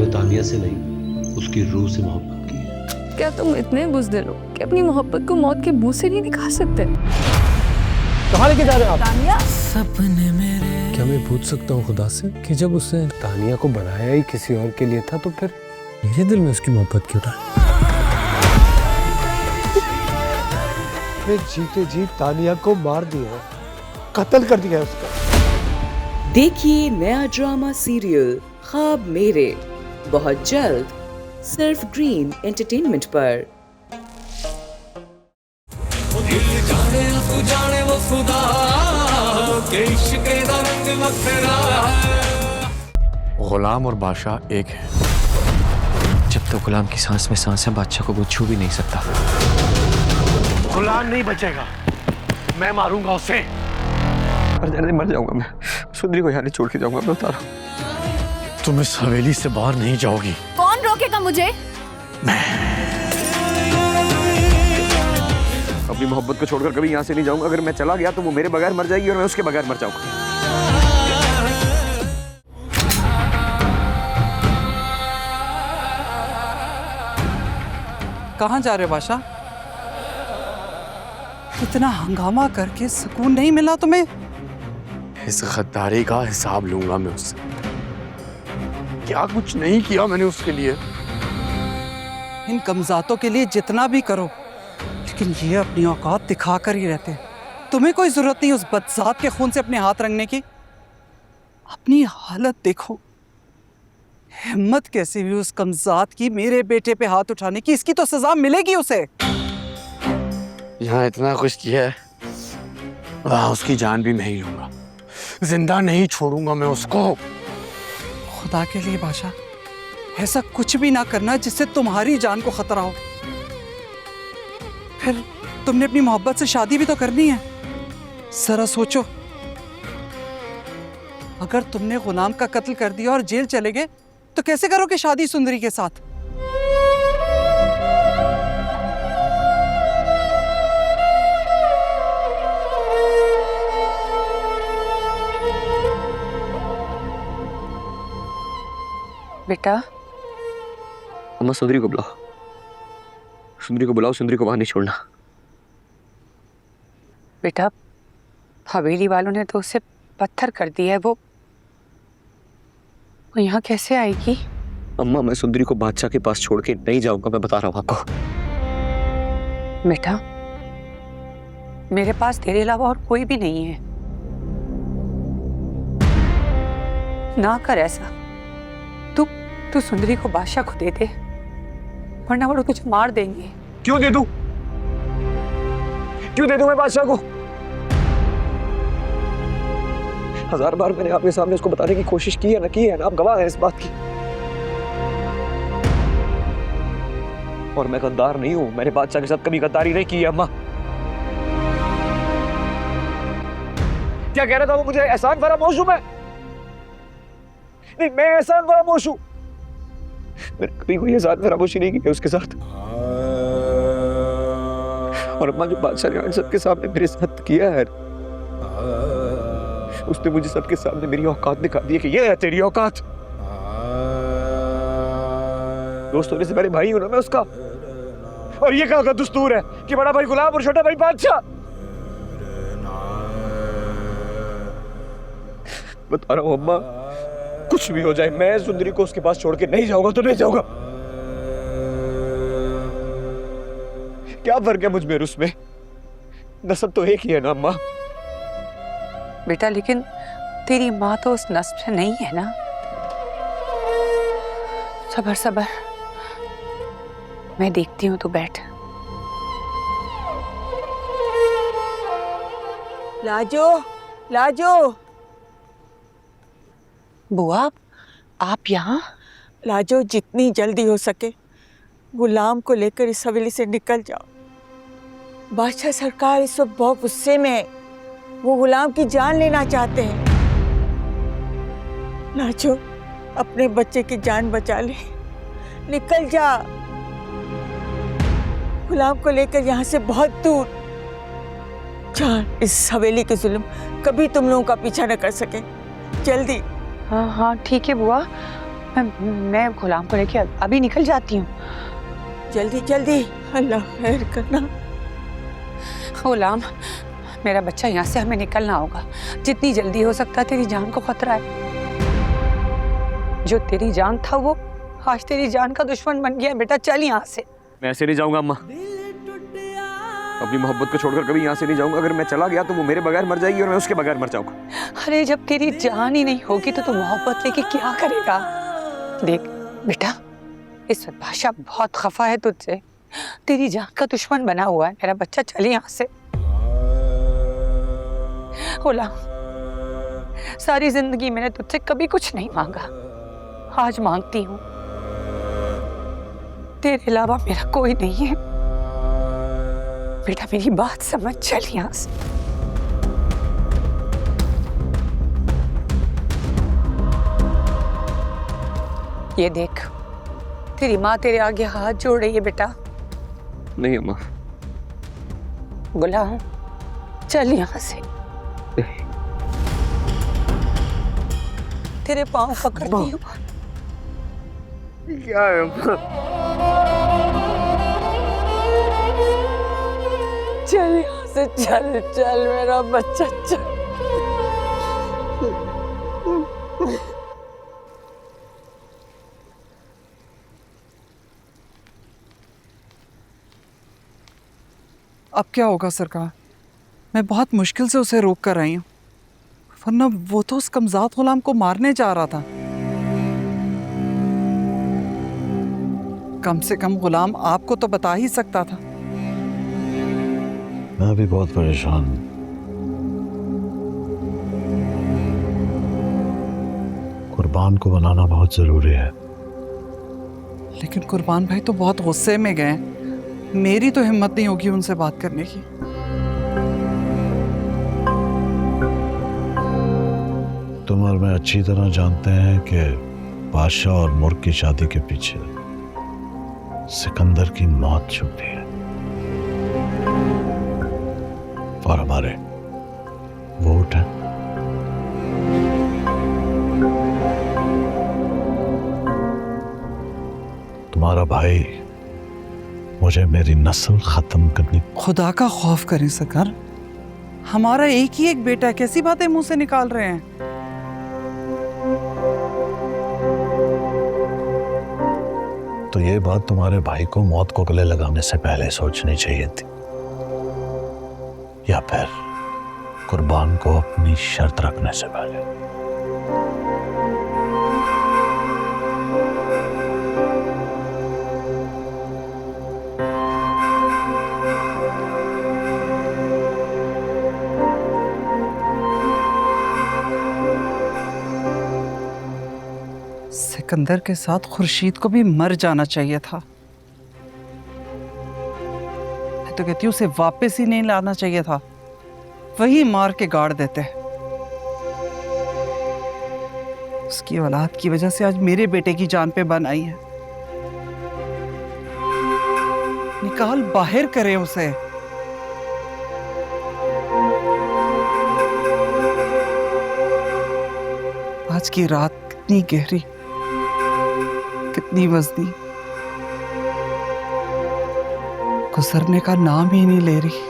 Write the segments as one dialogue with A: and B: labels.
A: तुम्हें तानिया से नहीं, उसकी रूह से मोहब्बत की है।
B: क्या तुम इतने बुज़दिल हो कि अपनी मोहब्बत को मौत के मुंह से नहीं निकाल सकते?
C: कहाँ लेके जा रहे हो आप?
B: तानिया,
D: सपने मेरे।
C: क्या मैं पूछ सकता हूँ खुदा से कि जब उसने तानिया को बनाया ही किसी और के लिए था, तो फिर मेरे दिल में उसकी मोहब्बत क्यों था? जीते जी तानिया को मार दिया, कत्ल कर दिया उसका।
E: देखिए नया ड्रामा सीरियल ख्वाब मेरे बहुत जल्द सिर्फ ग्रीन एंटरटेनमेंट पर।
F: गुलाम और बादशाह एक है।
D: जब तक गुलाम की सांस में सांस है, बादशाह को वो छू भी नहीं सकता।
C: गुलाम नहीं बचेगा, मैं मारूंगा उसे।
F: मर जाऊंगा मैं। सुंदरी को यहाँ नहीं छोड़ के जाऊंगा, मैं बता रहा हूँ। तुम इस हवेली से बाहर नहीं जाओगी।
B: कौन रोकेगा मुझे?
F: अपनी मोहब्बत को छोड़कर कभी यहाँ से नहीं जाऊंगा। अगर मैं चला गया तो वो मेरे बगैर मर जाएगी और मैं उसके बगैर मर जाऊंगा।
G: कहाँ जा रहे हो बादशाह? इतना हंगामा करके सुकून नहीं मिला तुम्हें?
F: इस गद्दारी का हिसाब लूंगा मैं उससे। क्या कुछ नहीं किया मैंने उसके लिए।
G: इन कमजातों के लिए जितना भी करो, लेकिन ये अपनी औकात दिखा कर ही रहते हैं। तुम्हें कोई जरूरत नहीं उस बदजात के खून से अपने हाथ रंगने की। अपनी हालत देखो, हिम्मत कैसी हुई उस कमजात की मेरे बेटे पे हाथ उठाने की। इसकी तो सजा मिलेगी उसे।
F: यहाँ इतना कुछ किया है, वहाँ उसकी जान भी मैं ही लूंगा। जिंदा नहीं छोड़ूंगा मैं उसको।
G: खुदा के लिए बादशाह, ऐसा कुछ भी ना करना जिससे तुम्हारी जान को खतरा हो। फिर तुमने अपनी मोहब्बत से शादी भी तो करनी है। जरा सोचो, अगर तुमने गुलाम का कत्ल कर दिया और जेल चले गए तो कैसे करोगे शादी सुंदरी के साथ?
H: बेटा,
F: अम्मा सुंदरी को बुलाओ। सुंदरी को बुलाओ, सुंदरी को वहां नहीं छोड़ना।
H: बेटा, हवेली वालों ने तो उसे पत्थर कर दिया है। वो यहाँ कैसे आएगी?
F: अम्मा, मैं सुंदरी को बादशाह के पास छोड़ के नहीं जाऊंगा, मैं बता रहा हूँ आपको।
H: बेटा, मेरे पास तेरे अलावा और कोई भी नहीं है। ना कर ऐसा। तू सुंदरी को बादशाह को दे दे, वरना वो लोग तुझे मार देंगे।
F: क्यों दे दूं? क्यों दे दूं मैं बादशाह को? 1000 बार मैंने आपके सामने उसको बताने की कोशिश की है ना, की है ना, आप गवाह हैं इस बात की। और मैं गद्दार नहीं हूं। मैंने बादशाह के साथ कभी गद्दारी नहीं की है अम्मा। क्या कह रहा था वो मुझे? एहसान फरामोश हूं मैं? नहीं, मैं एहसान फरामोश हूं। मैंने कभी कोई एहसान फरामोशी नहीं की है उसके साथ। और अम्मा, जो बादशाह ने सबके सामने मेरे साथ किया है, उसने मुझे सबके सामने मेरी औकात दिखा दी है कि ये है तेरी औकात। दोस्त होने से पहले भाई हूं ना मैं उसका। और ये कहाँ का दस्तूर है कि बड़ा भाई गुलाम और छोटा भाई बादशाह? बता रहा हूं अम्मा, कुछ भी हो जाए, मैं सुंदरी को उसके पास छोड़ के नहीं जाऊंगा तो नहीं जाऊंगा। क्या फर्क है मुझ में और उसमें? नस्ब तो एक ही है ना अम्मा।
H: बेटा, लेकिन तेरी माँ तो उस नस्ब से नहीं है ना। सबर सबर, मैं देखती हूँ, तू बैठ।
I: लाजो, लाजो।
H: बुआ, आप यहाँ?
I: लाजो, जितनी जल्दी हो सके गुलाम को लेकर इस हवेली से निकल जाओ। बादशाह सरकार इस वक्त बहुत गुस्से में है। वो गुलाम की जान लेना चाहते हैं। लाजो, अपने बच्चे की जान बचा ले, निकल जा। गुलाम को लेकर यहाँ से बहुत दूर। जान, इस हवेली के जुल्म कभी तुम लोगों का पीछा न कर सके। जल्दी।
H: हाँ हाँ ठीक है बुआ, मैं गुलाम को लेके अभी निकल जाती हूँ।
I: जल्दी जल्दी, अल्लाह खैर करना।
H: गुलाम, मेरा बच्चा यहाँ से हमें निकलना होगा। जितनी जल्दी हो सकता है, तेरी जान को खतरा है। जो तेरी जान था वो आज तेरी जान का दुश्मन बन गया। बेटा चल यहाँ से।
D: मैं ऐसे नहीं जाऊंगा अम्मा, अपनी मोहब्बत को छोड़कर कभी यहाँ से नहीं जाऊंगा। अगर मैं चला गया तो वो मेरे बगैर मर जाएगी और मैं उसके बगैर मर जाऊंगा।
H: अरे जब तेरी जान ही नहीं होगी तो तू मोहब्बत लेके क्या करेगा? देख बेटा, इस वक्त बादशाह बहुत खफा है तुझसे। तेरी जान का दुश्मन बना हुआ है। मेरा बच्चा चल यहाँ से। गुलाम, सारी जिंदगी मैंने तुझसे कभी कुछ नहीं मांगा, आज मांगती हूँ। तेरे अलावा मेरा कोई नहीं है। बेटा मेरी बात समझ, चल यहाँ से। ये देख, तेरी माँ तेरे आगे हाथ जोड़ रही है बेटा।
D: नहीं अम्मा।
H: गुलाम चल यहाँ से। तेरे पाँव पकड़ती हूँ।
D: क्या है अम्मा?
H: चल यहाँ से, चल चल मेरा बच्चा चल।
G: अब क्या होगा सरकार? मैं बहुत मुश्किल से उसे रोक कर आई हूँ, वरना वो तो उस कमजात गुलाम को मारने जा रहा था। कम से कम गुलाम आपको तो बता ही सकता था।
A: मैं भी बहुत परेशान हूं। कुर्बान को बनाना बहुत जरूरी है।
G: लेकिन कुर्बान भाई तो बहुत गुस्से में गए। मेरी तो हिम्मत नहीं होगी उनसे बात करने की।
A: तुम और मैं अच्छी तरह जानते हैं कि बादशाह और मुर्ग की शादी के पीछे सिकंदर की मौत छुपी है और हमारे वोट हैं। तुम्हारा भाई मुझे मेरी नस्ल खत्म करनी।
G: खुदा का खौफ करें सरकार, हमारा एक ही एक बेटा, कैसी बातें मुंह से निकाल रहे हैं?
A: तो ये बात तुम्हारे भाई को मौत को गले लगाने से पहले सोचनी चाहिए थी, या फिर कुर्बान को अपनी शर्त रखने से पहले।
G: सिकंदर के साथ खुर्शीद को भी मर जाना चाहिए था। मैं तो कहती हूँ उसे वापस ही नहीं लाना चाहिए था, वही मार के गाड़ देते। उसकी औलाद की वजह से आज मेरे बेटे की जान पे बन आई है। निकाल बाहर करे उसे। आज की रात कितनी गहरी, कितनी वजनी, गुजरने का नाम ही नहीं ले रही।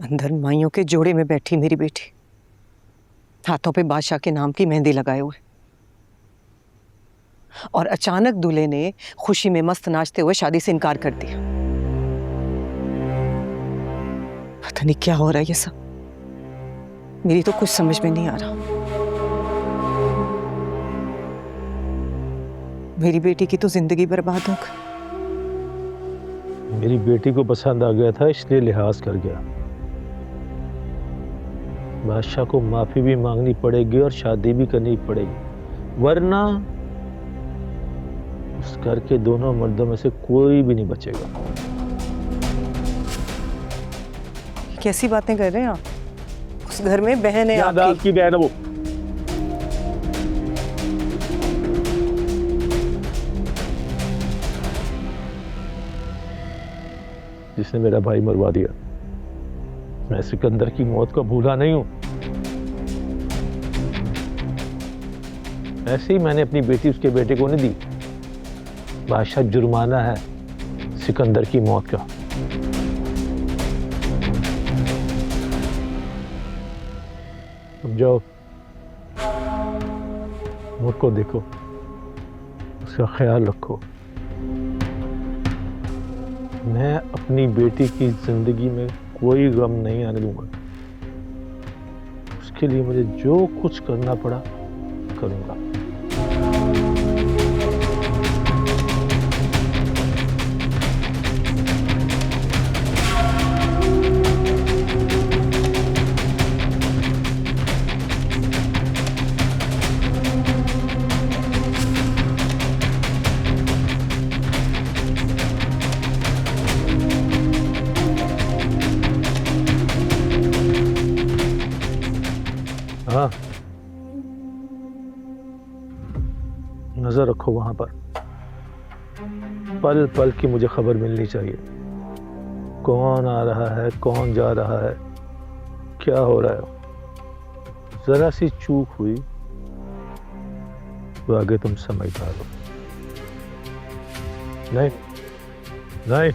H: अंदर माइयों के जोड़े में बैठी मेरी बेटी, हाथों पे बादशाह के नाम की मेहंदी लगाए हुए, और अचानक दूल्हे ने खुशी में मस्त नाचते हुए शादी से इनकार कर दिया। पता नहीं क्या हो रहा है ये सब, मेरी तो कुछ समझ में नहीं आ रहा। मेरी बेटी की तो जिंदगी बर्बाद हो गई।
J: मेरी बेटी को पसंद आ गया था इसलिए लिहाज कर गया। बादशाह को माफी भी मांगनी पड़ेगी और शादी भी करनी पड़ेगी, वरना उस घर के दोनों मर्दों में से कोई भी नहीं बचेगा।
I: कैसी बातें कर रहे हैं आप? उस घर में बहन है
J: याद
I: आपकी।
J: आपकी बहन है वो। जिसने मेरा भाई मरवा दिया। मैं सिकंदर की मौत को भूला नहीं हूं। ऐसे ही मैंने अपनी बेटी उसके बेटे को नहीं दी। बादशाह जुर्माना है सिकंदर की मौत का। अब जाओ, मुझको देखो, उसका ख्याल रखो। मैं अपनी बेटी की जिंदगी में कोई गम नहीं आने दूंगा। उसके लिए मुझे जो कुछ करना पड़ा करूंगा। हाँ, नजर रखो वहां पर। पल पल की मुझे खबर मिलनी चाहिए। कौन आ रहा है, कौन जा रहा है, क्या हो रहा है। जरा सी चूक हुई तो आगे तुम समझदार हो। नहीं नहीं,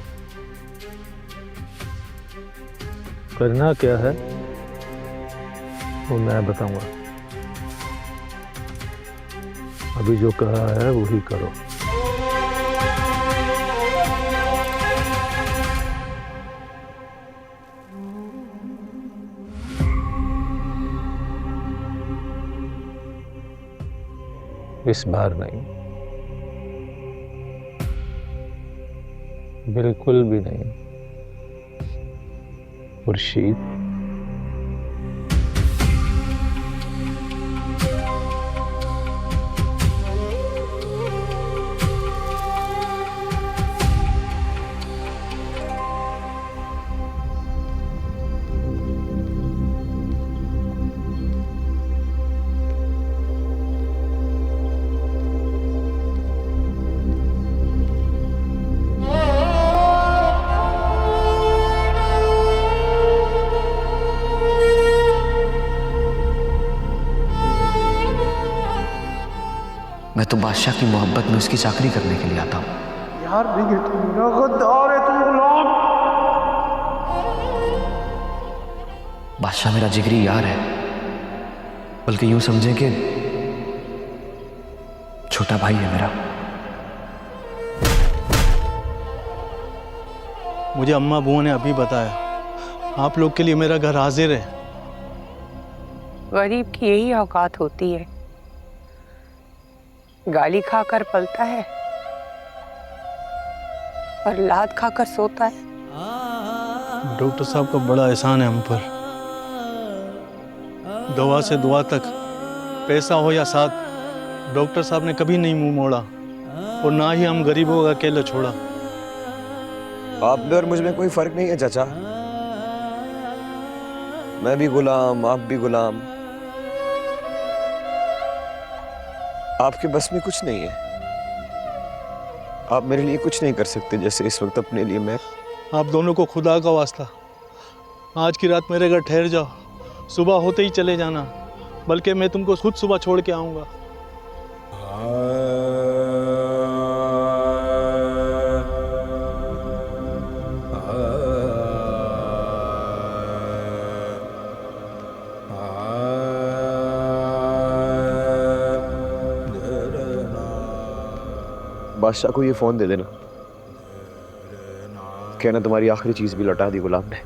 J: करना क्या है वो मैं बताऊंगा। अभी जो कहा है वही करो। इस बार नहीं, बिल्कुल भी नहीं खुर्शीद।
D: मैं तो बादशाह की मोहब्बत में उसकी चाकरी करने के लिए आता हूँ।
F: यार नहीं, तू गद्दार है, तू गुलाम।
D: बादशाह मेरा जिगरी यार है, बल्कि यूं समझे कि छोटा भाई है मेरा।
K: मुझे अम्मा बुआ ने अभी बताया आप लोग के लिए मेरा घर हाजिर है।
H: गरीब की यही औकात होती है, गाली खाकर पलता है और लात खाकर सोता है।
K: डॉक्टर साहब का बड़ा एहसान है हम पर। दवा से दुआ तक, पैसा हो या साथ, डॉक्टर साहब ने कभी नहीं मुंह मोड़ा और ना ही हम गरीबों का अकेला छोड़ा।
D: आप में और मुझ में कोई फर्क नहीं है चाचा। मैं भी गुलाम, आप भी गुलाम। आपके बस में कुछ नहीं है। आप मेरे लिए कुछ नहीं कर सकते जैसे इस वक्त अपने लिए मैं।
K: आप दोनों को खुदा का वास्ता, आज की रात मेरे घर ठहर जाओ, सुबह होते ही चले जाना, बल्कि मैं तुमको खुद सुबह छोड़ के आऊंगा।
D: बादशाह को ये फोन दे देना, कहना तुम्हारी आखिरी चीज भी लौटा दी गुलाम ने।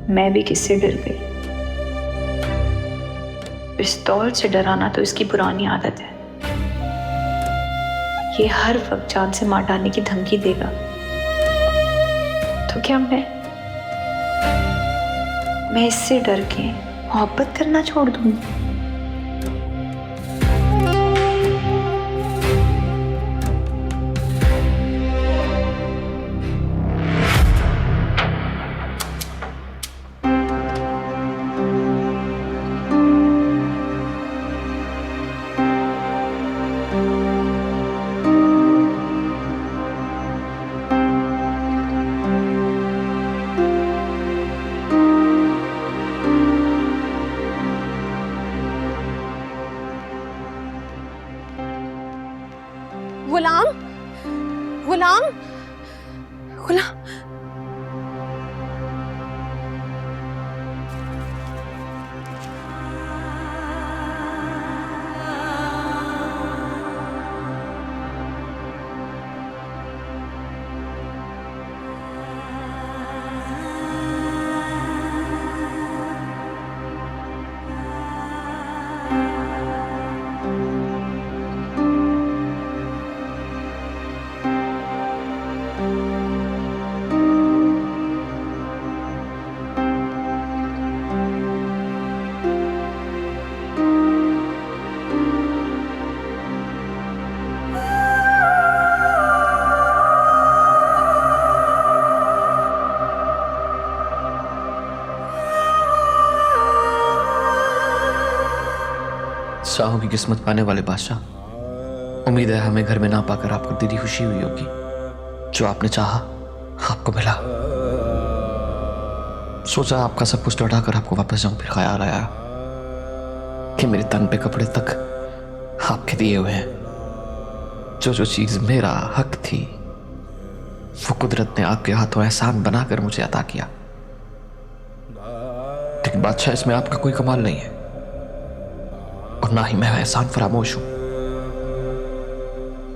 L: मैं भी किससे डर गई। पिस्तौल से डराना तो इसकी पुरानी आदत है। ये हर वक्त जान से मार डालने की धमकी देगा, तो क्या मैं इससे डर के मोहब्बत करना छोड़ दूंगी?
B: गुलाम, गुलाम, गुलाम।
D: शाहों की किस्मत पाने वाले बादशाह, उम्मीद है हमें घर में ना पाकर आपको दिली खुशी हुई होगी। जो आपने चाहा आपको मिला। सोचा आपका सब कुछ लौटा कर आपको वापस जाऊं, फिर ख्याल आया कि मेरे तन पे कपड़े तक आपके दिए हुए हैं। जो जो चीज मेरा हक थी वो कुदरत ने आपके हाथों एहसान बनाकर मुझे अता किया। लेकिन बादशाह, इसमें आपका कोई कमाल नहीं है और ना ही मैं एहसान फरामोश हूं।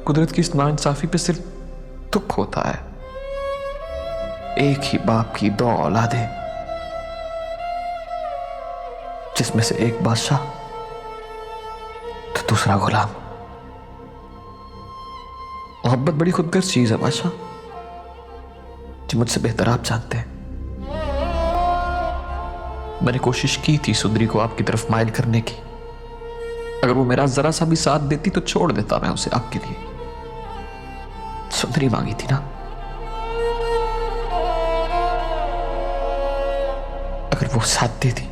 D: कुदरत की इस नाइंसाफी पे सिर्फ दुख होता है। एक ही बाप की 2 औलादें, जिसमें से एक बादशाह तो दूसरा गुलाम। मोहब्बत बड़ी खुदगर्ज चीज है बादशाह, जो मुझसे बेहतर आप जानते हैं। मैंने कोशिश की थी सुंदरी को आपकी तरफ माइल करने की। अगर वो मेरा जरा सा भी साथ देती तो छोड़ देता मैं उसे आपके लिए। सुंदरी मांगी थी ना। अगर वो साथ देती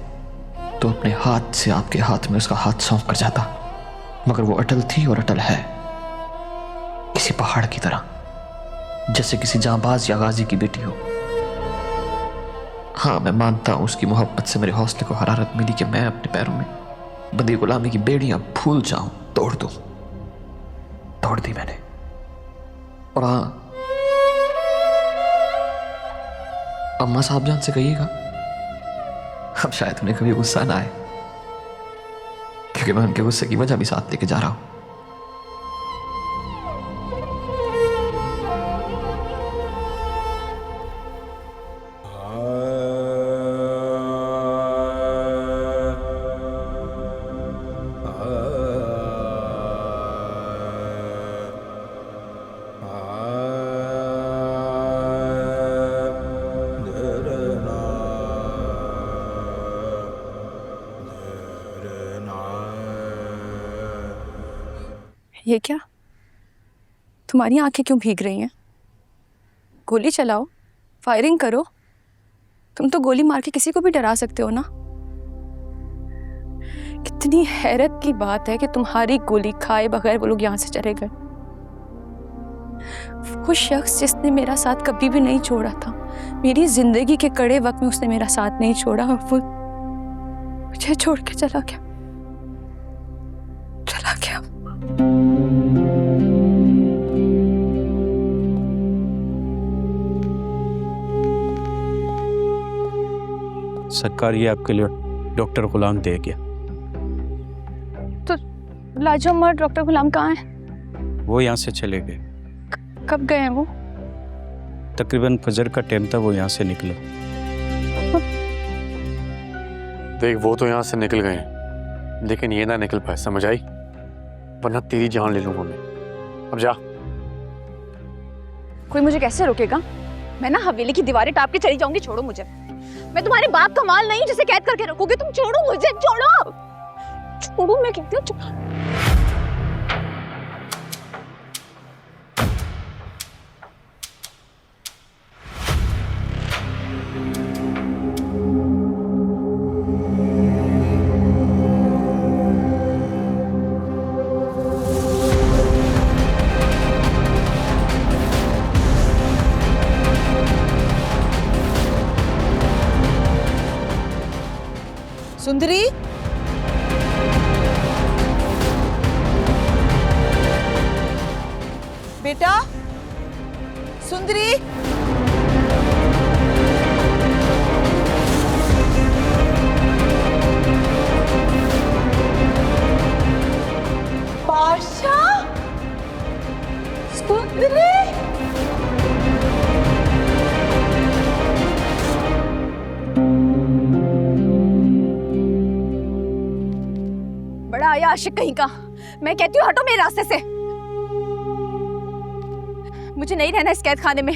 D: तो अपने हाथ से आपके हाथ में उसका हाथ सौंप कर जाता। मगर वो अटल थी और अटल है, किसी पहाड़ की तरह, जैसे किसी जांबाज या गाजी की बेटी हो। हाँ, मैं मानता हूं उसकी मोहब्बत से मेरे हौसले को हरारत मिली कि मैं अपने पैरों में बंदी गुलामी की बेड़ियां भूल जाऊं, तोड़ दूं। तोड़ दी मैंने। और हाँ, अम्मा साहब जान से कहिएगा अब शायद उन्हें कभी गुस्सा ना आए, क्योंकि मैं उनके गुस्से की वजह भी साथ लेके जा रहा हूं।
B: ये क्या? तुम्हारी आंखें क्यों भीग रही हैं? गोली चलाओ, फायरिंग करो। तुम तो गोली मार के किसी को भी डरा सकते हो ना। कितनी हैरत की बात है कि तुम्हारी गोली खाए बगैर वो लोग यहाँ से चले गए। वो शख्स जिसने मेरा साथ कभी भी नहीं छोड़ा था, मेरी जिंदगी के कड़े वक्त में उसने मेरा साथ नहीं छोड़ा, और वो मुझे छोड़ के चला गया।
J: सरकार, ये आपके लिए डॉक्टर गुलाम दे गया।
B: तो लाजो अमर डॉक्टर गुलाम कहाँ है?
J: वो यहाँ से चले गए।
B: कब गए हैं वो?
J: तकरीबन फजर का टाइम था, वो यहाँ से निकले।
F: देख वो तो यहाँ से निकल गए हैं, लेकिन ये ना निकल पाए, समझ आई? वरना तेरी जान ले लूंगा मैं। अब जा।
B: कोई मुझे कैसे रोकेगा? मैं ना हवेली की दीवारें टाप के चली जाऊंगी। छोड़ो मुझे। मैं तुम्हारे बाप का माल नहीं जिसे कैद करके रखोगे तुम। छोड़ो मुझे, छोड़ो छोड़ो, मैं कहती हूँ।
I: सुंदरी, बेटा, सुंदरी, बादशाह, सुंदरी।
B: बड़ा आया आशिक कहीं का। मैं कहती हूँ हटो मेरे रास्ते से। मुझे नहीं रहना इस कैद खाने में।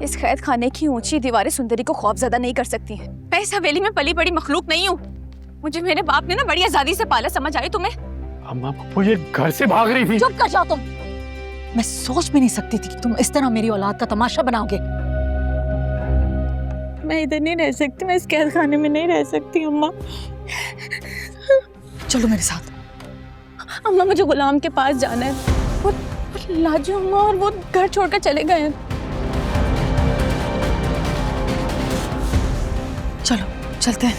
B: इस कैद खाने की ऊंची दीवारें सुंदरी को खौफजदा नहीं कर सकती हैं। मैं इस हवेली में पली बड़ी मखलूक नहीं हूँ। मुझे मेरे बाप ने ना बड़ी आजादी से पाला, समझ आई तुम्हें?
F: अम्मा पप्पू ये घर से भाग रही थी।
H: चुप कर जाओ तुम। मैं सोच भी नहीं सकती थी कि तुम इस तरह मेरी औलाद का तमाशा बनाओगे।
I: मैं इधर नहीं रह सकती, मैं इस कैद खाने में नहीं रह सकती अम्मा।
H: चलो मेरे साथ।
B: अम्मा मुझे गुलाम के पास जाना है। वो लाजू अम्मा और वो घर छोड़कर चले गए हैं।
H: चलो चलते हैं।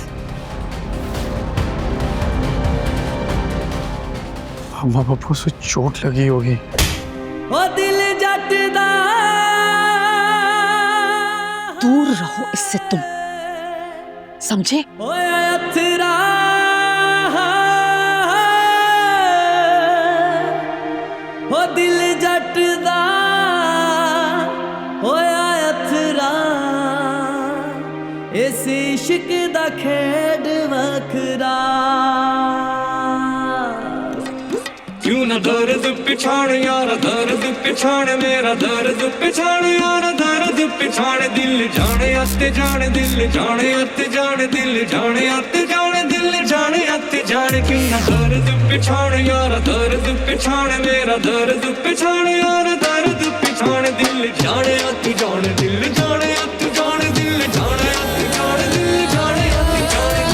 F: अम्मा पप्पू से चोट लगी होगी।
G: ओ दिल जटदा,
H: दूर रहो इससे तुम, समझे?
G: ओ दिल जटदा होया अथरा, इस इश्क दा खेड वखरा।
C: क्यों ना दर्द पिछाड़ यार, दर्द पिछाड़ मेरा दर्द पिछाड़ यार, दर्द पिछाड़। दिल जाने अते जाने, दिल जाने अते जाने, दिल जाने अते जाने, दिल जाने अते जाने। क्यों ना दर्द पिछाड़ यार, दर्द पिछाड़ मेरा दर्द पिछाड़ यार, दर्द पिछाड़। दिल जाने अते जाने, दिल जाने अते जाने, दिल जाने अते जाने, दिल जाने अते जाने।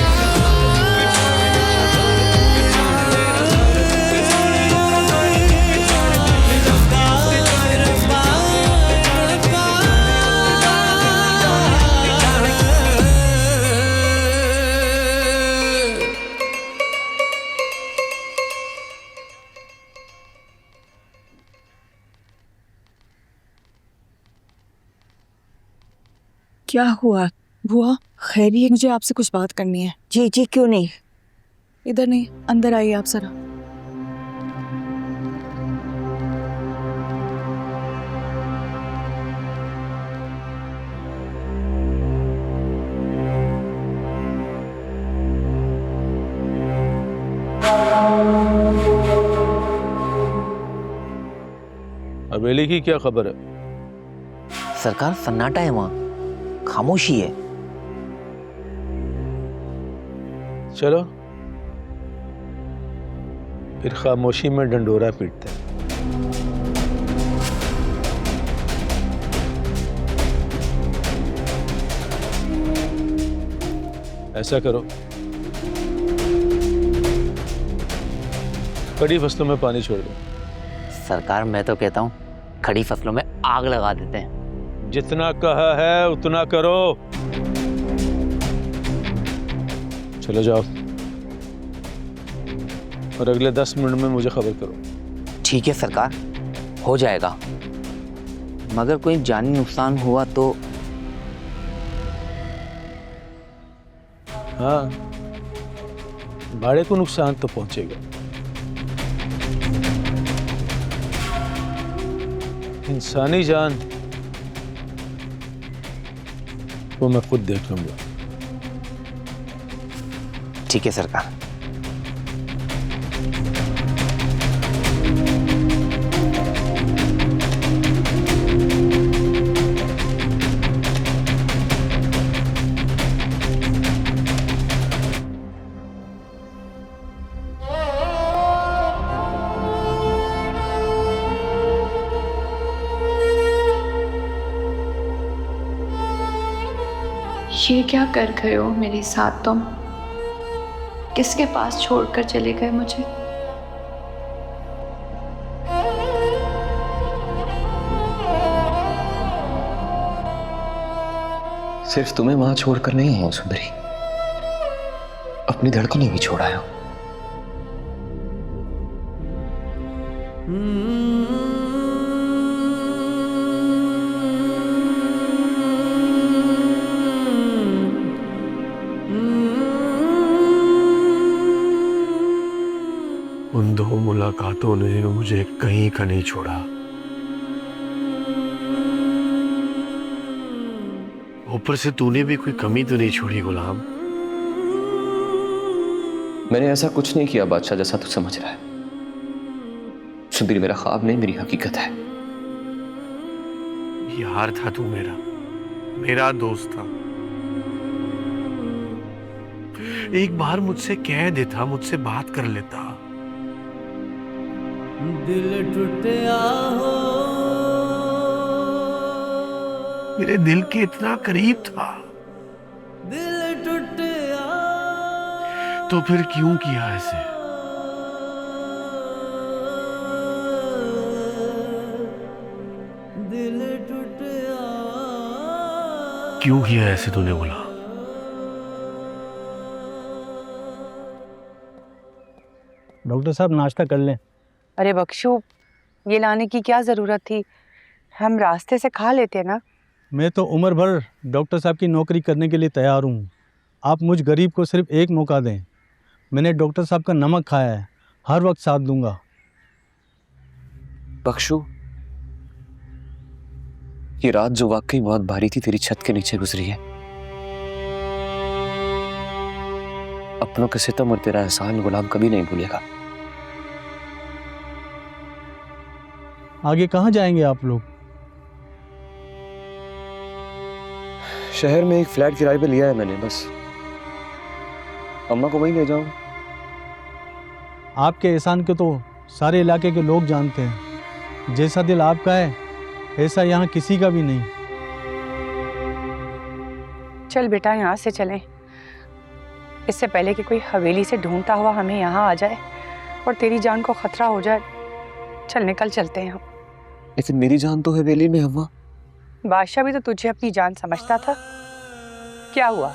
I: क्या हुआ बुआ? खैरियत? मुझे आपसे कुछ बात करनी है। जी जी, क्यों नहीं?
B: इधर नहीं, अंदर आइए आप जरा।
J: हवेली की क्या खबर है?
D: सरकार सन्नाटा है वहां, खामोशी है।
J: चलो फिर खामोशी में डंडोरा पीटते हैं। ऐसा करो, खड़ी फसलों में पानी छोड़ दो।
D: सरकार मैं तो कहता हूँ खड़ी फसलों में आग लगा देते हैं।
J: जितना कहा है उतना करो। चलो जाओ और अगले 10 मिनट में मुझे खबर करो।
D: ठीक है सरकार, हो जाएगा। मगर कोई जानी नुकसान हुआ तो?
J: हाँ, भाड़े को नुकसान तो पहुंचेगा। इंसानी जान वो मैं खुद देख लूंगा।
D: ठीक है सरकार।
L: ये क्या कर गए हो मेरे साथ तुम? किसके पास छोड़कर चले गए मुझे?
D: सिर्फ तुम्हें वहां छोड़कर नहीं आया सुंदरी, अपनी धड़कनें भी छोड़ आया।
J: उन दो मुलाकातों ने मुझे कहीं का नहीं छोड़ा। ऊपर से तूने भी कोई कमी तो नहीं छोड़ी गुलाम।
D: मैंने ऐसा कुछ नहीं किया बादशाह जैसा तू समझ रहा है। सुंदरी मेरा ख्वाब नहीं, मेरी हकीकत है।
J: यार था तू मेरा दोस्त था। एक बार मुझसे कह देता, मुझसे बात कर लेता। दिल टूटा हो, मेरे दिल के इतना करीब था, दिल टूटा, तो फिर क्यों किया ऐसे? दिल टूटा, क्यों किया ऐसे तूने? बोला
K: डॉक्टर साहब नाश्ता कर लें।
H: अरे बख्शू, ये लाने की क्या ज़रूरत थी? हम रास्ते से खा लेते ना।
K: मैं तो उम्र भर डॉक्टर साहब की नौकरी करने के लिए तैयार हूँ। आप मुझ गरीब को सिर्फ एक मौका दें। मैंने डॉक्टर साहब का नमक खाया है, हर वक्त साथ दूंगा।
D: बख्शू, ये रात जो वाकई बहुत भारी थी तेरी छत के नीचे गुजरी है। अपनों के सितम और तेरा एहसान गुलाम कभी नहीं भूलेगा।
K: आगे कहाँ जाएंगे आप लोग?
D: शहर में एक फ्लैट किराए पे लिया है मैंने, बस अम्मा को वहीं ले जाऊं।
K: आपके एहसान के तो सारे इलाके के लोग जानते हैं। जैसा दिल आपका है ऐसा यहाँ किसी का भी नहीं।
H: चल बेटा, यहाँ से चलें, इससे पहले कि कोई हवेली से ढूंढता हुआ हमें यहाँ आ जाए और तेरी जान को खतरा हो जाए। चल निकल चलते हैं हम।
D: लेकिन मेरी जान तो हवेली में अम्मा।
H: बादशाह भी तो तुझे अपनी जान समझता था। क्या हुआ,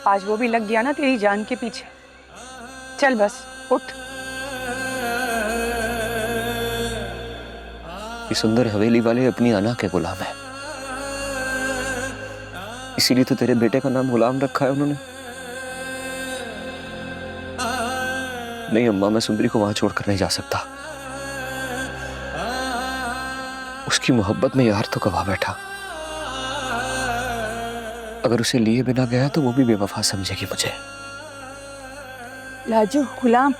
H: आज वो भी लग गया ना तेरी जान के पीछे। चल बस उठ।
D: ये सुंदर हवेली वाले अपनी अना के गुलाम है, इसीलिए तो तेरे बेटे का नाम गुलाम रखा है उन्होंने। नहीं अम्मा, मैं सुंदरी को वहां छोड़कर नहीं जा सकता। उसकी मोहब्बत में यार तो गवा बैठा। अगर उसे लिए बिना गया तो वो भी बेवफा समझेगी मुझे।
I: लाजू, गुलाम,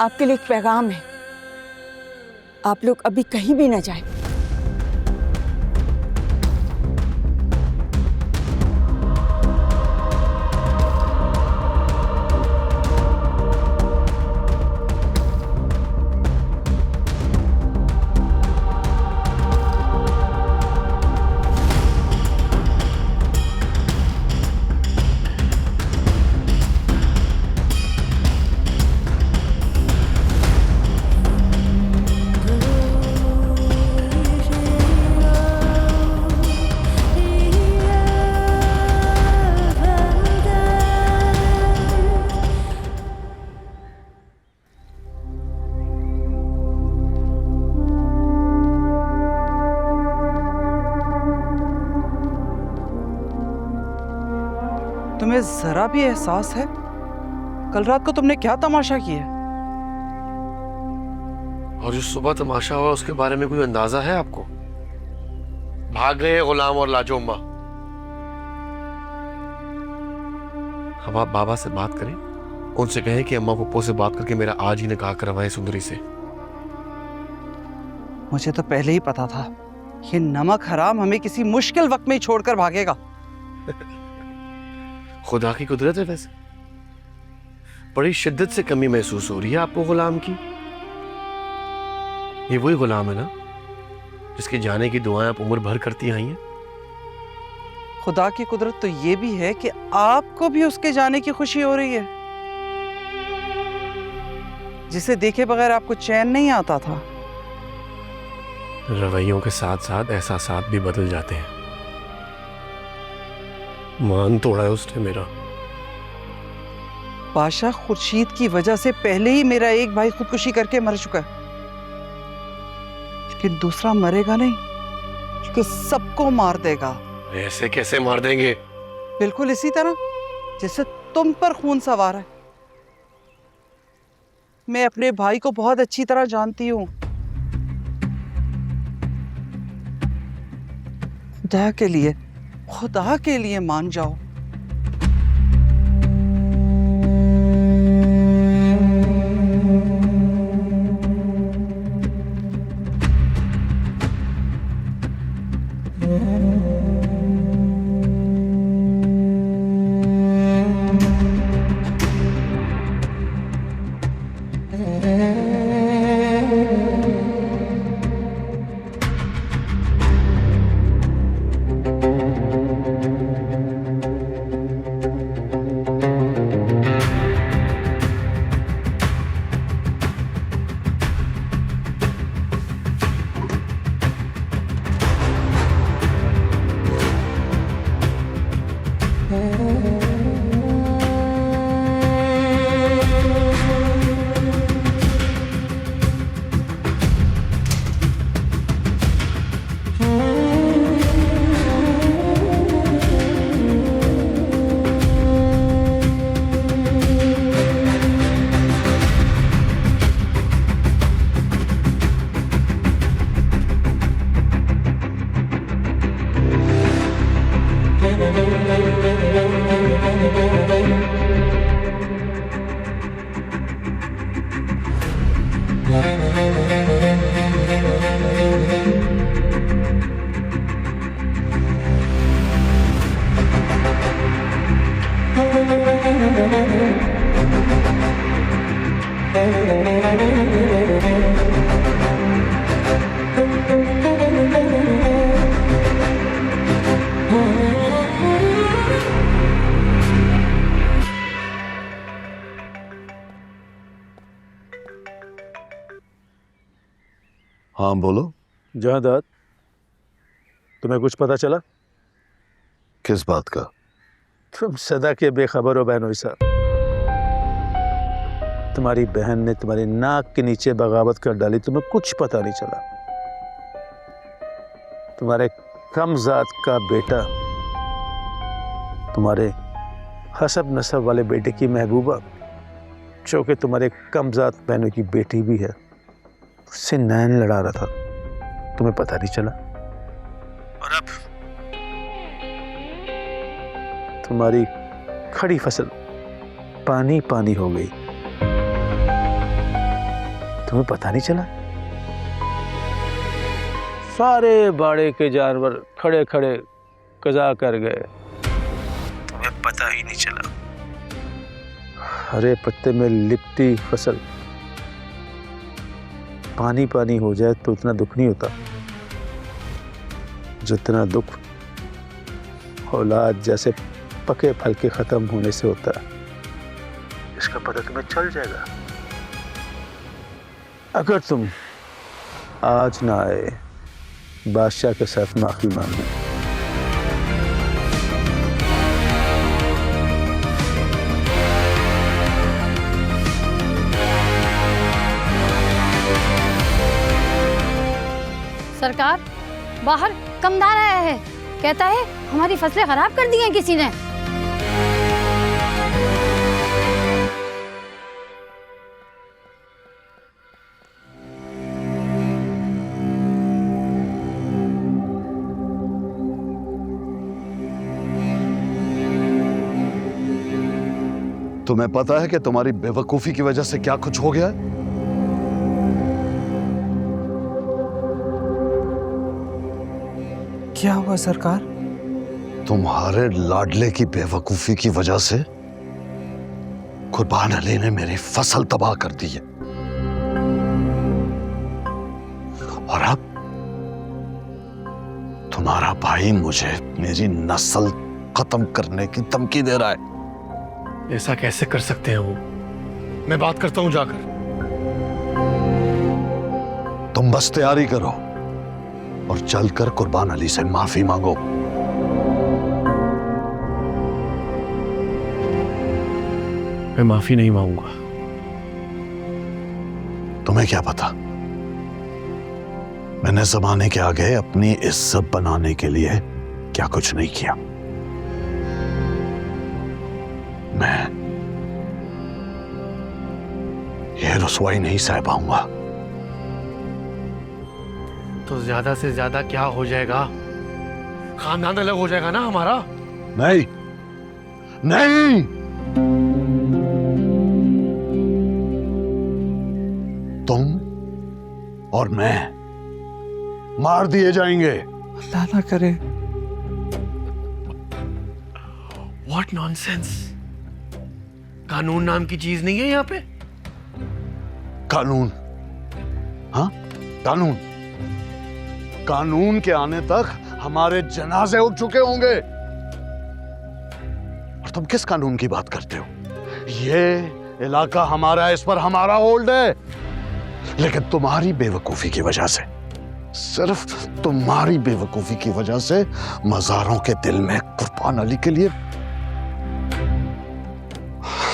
I: आपके लिए एक पैगाम है। आप लोग अभी कहीं भी ना जाएं।
G: तुम्हें जरा भी एहसास है कल रात को तुमने क्या तमाशा किया?
J: और जो सुबह तमाशा हुआ उसके बारे में कोई अंदाजा है आपको? भाग गए गुलाम और लाजो अम्मा।
F: अब आप बाबा से बात करें, उनसे कहें कि अम्मा पप्पो से बात करके मेरा आज ही निकाह करवाएं सुंदरी से।
G: मुझे तो पहले ही पता था ये नमक हराम हमें किसी मुश्किल वक्त में ही छोड़कर भागेगा।
F: खुदा की कुदरत है। वैसे बड़ी शिद्दत से कमी महसूस हो रही है आपको गुलाम की। ये वही गुलाम है ना जिसके जाने की दुआएं आप उम्र भर करती आई हैं।
G: खुदा की कुदरत तो ये भी है कि आपको भी उसके जाने की खुशी हो रही है, जिसे देखे बगैर आपको चैन नहीं आता था।
F: रवैयों के साथ साथ एहसासात भी बदल जाते हैं। मान तोड़ा है उसने मेरा।
G: बादशाह, खुर्शीद की वजह से पहले ही मेरा एक भाई खुदकुशी करके मर चुका है, लेकिन दूसरा मरेगा नहीं, क्योंकि सबको मार देगा।
F: ऐसे कैसे मार देंगे?
G: बिल्कुल इसी तरह जैसे तुम पर खून सवार है। मैं अपने भाई को बहुत अच्छी तरह जानती हूँ। खुदा के लिए मान जाओ।
A: हाँ बोलो।
J: जहादात, तुम्हें कुछ पता चला?
A: किस बात का?
J: तुम सदा के बेखबर हो बहनोई साहब। तुम्हारी बहन ने तुम्हारी नाक के नीचे बगावत कर डाली, तुम्हें कुछ पता नहीं चला। तुम्हारे कम जात का बेटा तुम्हारे हसब नसब वाले बेटे की महबूबा, जो कि तुम्हारे कम जात बहनों की बेटी भी है, उससे नैन लड़ा रहा था, तुम्हें पता नहीं चला। और अब तुम्हारी खड़ी फसल पानी पानी हो गई, तुम्हें पता नहीं चला। सारे बाड़े के जानवर खड़े खड़े कज़ा कर गए, तुम्हें पता ही नहीं चला। हरे पत्ते में लिपटी फसल पानी पानी हो जाए तो उतना दुख नहीं होता जितना दुख औलाद जैसे पके फल के खत्म होने से होता है। इसका पता तुम्हें चल जाएगा अगर तुम आज ना आए बादशाह के साथ माफी मांगे।
M: सरकार, बाहर कमदार आया है, कहता है हमारी फसलें खराब कर दी हैं किसी ने।
A: तुम्हें पता है कि तुम्हारी बेवकूफी की वजह से क्या कुछ हो गया है?
G: क्या हुआ सरकार?
A: तुम्हारे लाडले की बेवकूफी की वजह से कुर्बान अली ने मेरी फसल तबाह कर दी है। और अब तुम्हारा भाई मुझे मेरी नस्ल खत्म करने की धमकी दे रहा है।
F: ऐसा कैसे कर सकते हैं वो? मैं बात करता हूं जाकर।
A: तुम बस तैयारी करो और चलकर कुर्बान अली से माफी मांगो।
F: मैं माफी नहीं मांगूंगा।
A: तुम्हें क्या पता, मैंने जमाने के आगे अपनी इज्जत बनाने के लिए क्या कुछ नहीं किया। मैं ये रुसवाई नहीं सह पाऊंगा।
F: तो ज्यादा से ज्यादा क्या हो जाएगा? खानदान अलग हो जाएगा ना हमारा।
A: नहीं नहीं, तुम और मैं मार दिए जाएंगे।
G: अल्लाह ना करे।
F: What nonsense! कानून नाम की चीज नहीं है यहाँ पे।
A: कानून? हाँ, कानून। कानून के आने तक हमारे जनाजे उठ चुके होंगे। और तुम किस कानून की बात करते हो? ये इलाका हमारा है, इस पर हमारा होल्ड है। लेकिन तुम्हारी बेवकूफी की वजह से, सिर्फ तुम्हारी बेवकूफी की वजह से मजारों के दिल में कुर्बान अली के लिए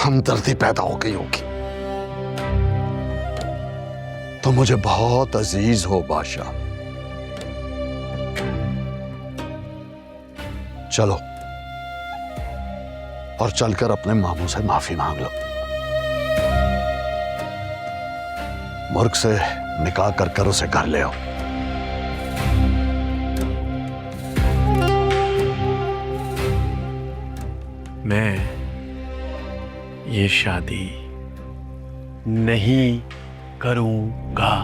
A: हमदर्दी पैदा हो गई होगी। तुम मुझे बहुत अजीज हो बादशाह। चलो और चलकर अपने मामू से माफी मांग लो। मुर्ग से निकाह कर उसे घर ले आओ।
F: मैं ये शादी नहीं करूंगा।